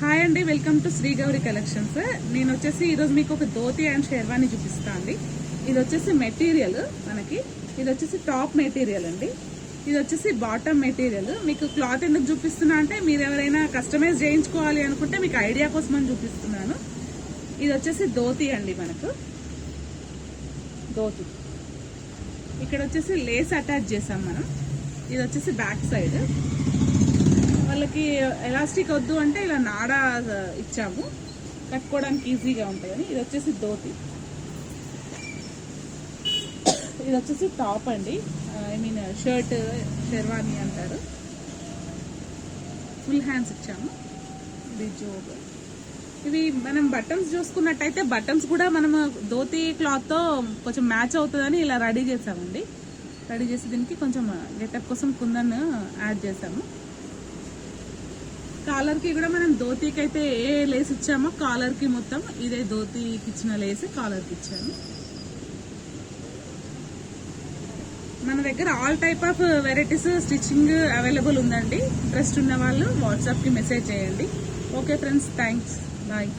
Hi అండి, welcome to Shri Gauri collections. నేను వచ్చేసి ఈరోజు మీకు ఒక ధోతి అండ్ షెర్వాని చూపిస్తా అండి. ఇది వచ్చేసి మెటీరియల్ మనకి, ఇది వచ్చేసి టాప్ మెటీరియల్ అండి, ఇది వచ్చేసి బాటమ్ మెటీరియల్. మీకు క్లాత్ ఎందుకు చూపిస్తున్నా అంటే మీరు ఎవరైనా కస్టమైజ్ చేయించుకోవాలి అనుకుంటే మీకు ఐడియా కోసం అని చూపిస్తున్నాను. ఇది వచ్చేసి ధోతి అండి, మనకు ధోతి. ఇక్కడ వచ్చేసి లేస్ అటాచ్ చేసాం మనం. ఇది వచ్చేసి బ్యాక్ సైడ్. వాళ్ళకి ఎలాస్టిక్ వద్దు అంటే ఇలా నాడా ఇచ్చాము, కట్టుకోవడానికి ఈజీగా ఉంటుందని. ఇది వచ్చేసి ధోతి. ఇది వచ్చేసి టాప్ అండి, ఐ మీన్ షర్ట్, షెర్వానీ అంటారు. ఫుల్ హ్యాండ్స్ ఇచ్చాము. ఇది జోబ్. ఇవి మనం బటన్స్ చూసుకున్నట్టయితే బటన్స్ కూడా మనము ధోతి క్లాత్తో కొంచెం మ్యాచ్ అవుతుందని ఇలా రెడీ చేసామండి. రెడీ చేసి దీనికి కొంచెం గెటప్ కోసం కుందన్ యాడ్ చేసాము. కాలర్కి కూడా మనం ధోతికి అయితే ఏ లేస్ ఇచ్చామో కాలర్కి మొత్తం ఇదే ధోతికి ఇచ్చిన లేస్ కాలర్కి ఇచ్చాము. మన దగ్గర all type of varieties stitching available ఉందండి. ఇంట్రెస్ట్ ఉన్న వాళ్ళు వాట్సాప్కి మెసేజ్ చేయండి. Okay friends, thanks, bye.